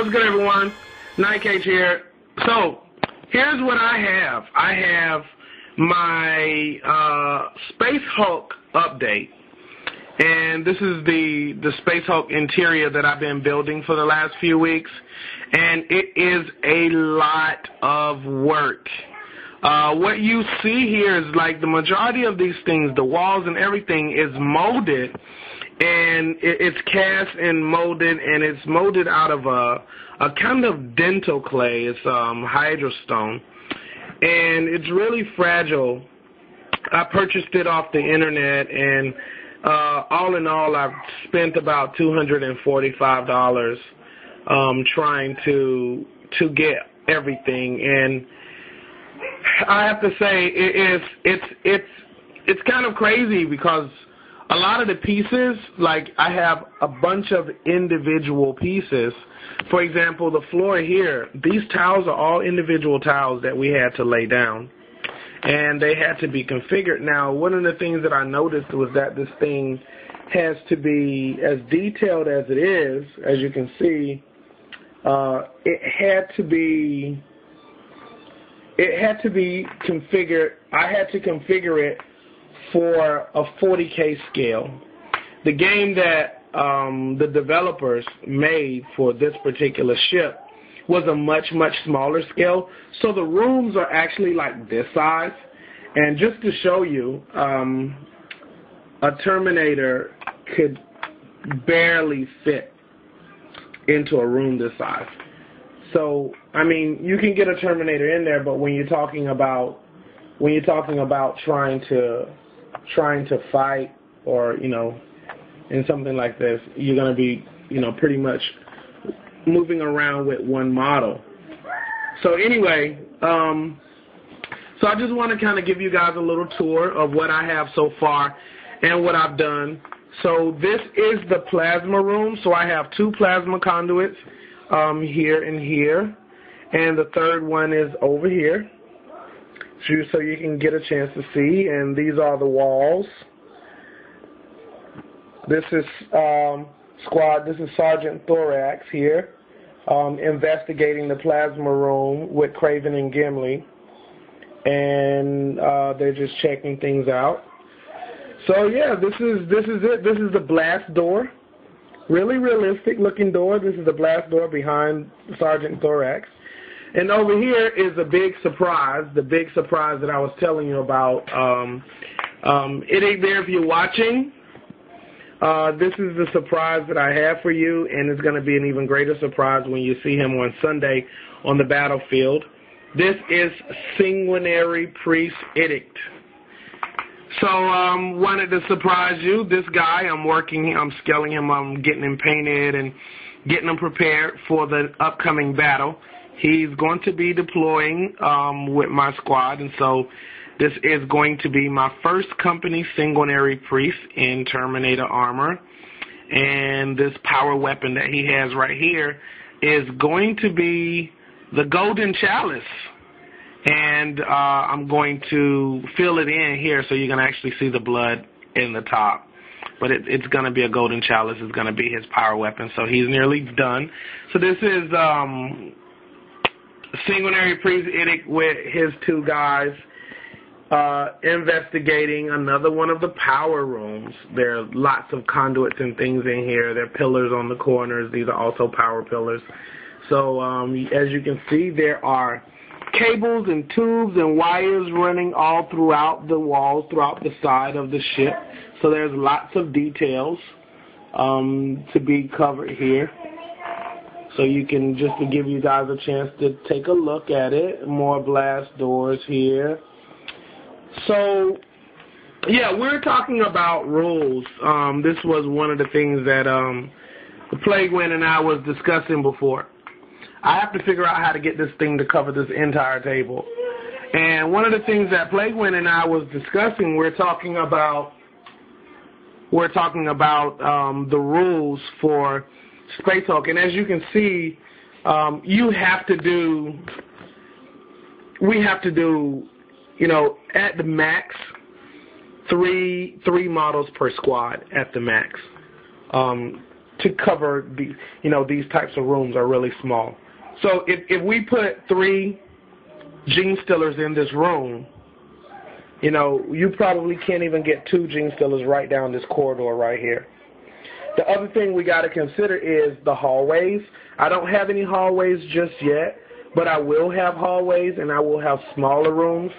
What's good, everyone? Nightcage here. So, here's what I have. I have my Space Hulk update. And this is the Space Hulk interior that I've been building for the last few weeks. And it is a lot of work. What you see here is like the majority of these things, the walls and everything is molded. And it's cast and molded, and it's molded out of a kind of dental clay. It's hydrostone. And it's really fragile. I purchased it off the internet, and all in all, I've spent about $245 trying to get everything. And I have to say, it's kind of crazy because a lot of the pieces, like I have a bunch of individual pieces. For example, the floor here, these tiles are all individual tiles that we had to lay down. And they had to be configured. Now, one of the things that I noticed was that this thing has to be as detailed as it is. As you can see, it had to be configured. I had to configure it for a 40K scale. The game that the developers made for this particular ship was a much, much smaller scale. So the rooms are actually like this size. And just to show you, a Terminator could barely fit into a room this size. So, I mean, you can get a Terminator in there, but when you're talking about trying to fight, or, you know, in something like this, you're going to be, you know, pretty much moving around with one model. So anyway, so I just want to kind of give you guys a little tour of what I have so far and what I've done. So this is the plasma room. So I have two plasma conduits here and here, and the third one is over here, so you can get a chance to see. And these are the walls. This is Squad. This is Sergeant Thorax here, investigating the plasma room with Craven and Gimli, and they're just checking things out. So yeah, this is it. This is the blast door. Really realistic looking door. This is the blast door behind Sergeant Thorax. And over here is a big surprise, the big surprise that I was telling you about. It ain't there if you're watching. This is the surprise that I have for you, and it's going to be an even greater surprise when you see him on Sunday on the battlefield. This is Sanguinary Priest Edict. So wanted to surprise you. This guy, I'm scaling him, I'm getting him painted and getting him prepared for the upcoming battle. He's going to be deploying with my squad, and so this is going to be my first company Sanguinary Priest in Terminator armor. And this power weapon that he has right here is going to be the Golden Chalice. And I'm going to fill it in here so you can actually see the blood in the top. But it's going to be a Golden Chalice. It's going to be his power weapon. So he's nearly done. So this is Sanguinary Priest Edict with his two guys investigating another one of the power rooms. There are lots of conduits and things in here. There are pillars on the corners. These are also power pillars. So as you can see, there are cables and tubes and wires running all throughout the walls, throughout the side of the ship. So there's lots of details to be covered here. So you can, just to give you guys a chance to take a look at it, more blast doors here. So, yeah, we're talking about rules. This was one of the things that the Plague Wind and I was discussing before. I have to figure out how to get this thing to cover this entire table. And one of the things that Plague Wind and I was discussing, we're talking about the rules for Space Hulk. And as you can see, we have to do, you know, at the max, three models per squad at the max. to cover the, these types of rooms are really small. So if we put 3 gene stealers in this room, you probably can't even get 2 gene stealers right down this corridor right here. The other thing we got to consider is the hallways. I don't have any hallways just yet, but I will have hallways and I will have smaller rooms.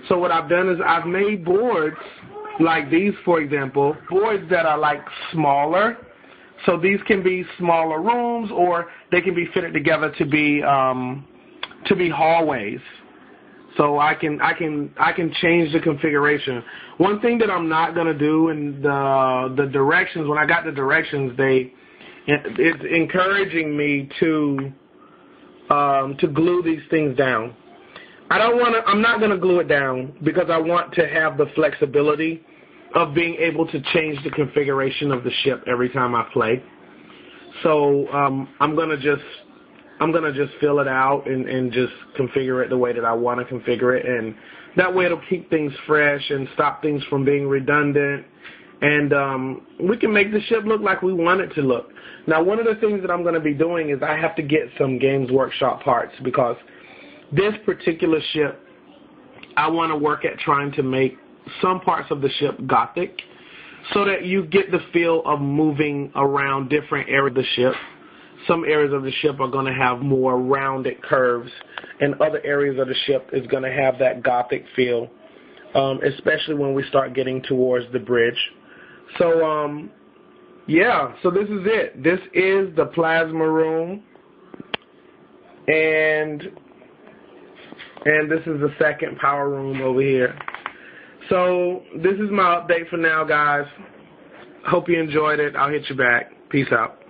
So what I've done is I've made boards like these, for example, boards that are like smaller. So these can be smaller rooms, or they can be fitted together to be hallways. So I can change the configuration. One thing that I'm not going to do in the directions, when I got the directions, it's encouraging me to glue these things down. I'm not going to glue it down because I want to have the flexibility of being able to change the configuration of the ship every time I play. So I'm gonna just fill it out and just configure it the way that I want to configure it, and that way it'll keep things fresh and stop things from being redundant, and we can make the ship look like we want it to look. Now, one of the things that I'm going to be doing is I have to get some Games Workshop parts, because this particular ship, I want to work at trying to make some parts of the ship Gothic, so that you get the feel of moving around different areas of the ship. Some areas of the ship are going to have more rounded curves, and other areas of the ship is going to have that Gothic feel, especially when we start getting towards the bridge. So, yeah, so this is it. This is the plasma room, and this is the second power room over here. So this is my update for now, guys. Hope you enjoyed it. I'll hit you back. Peace out.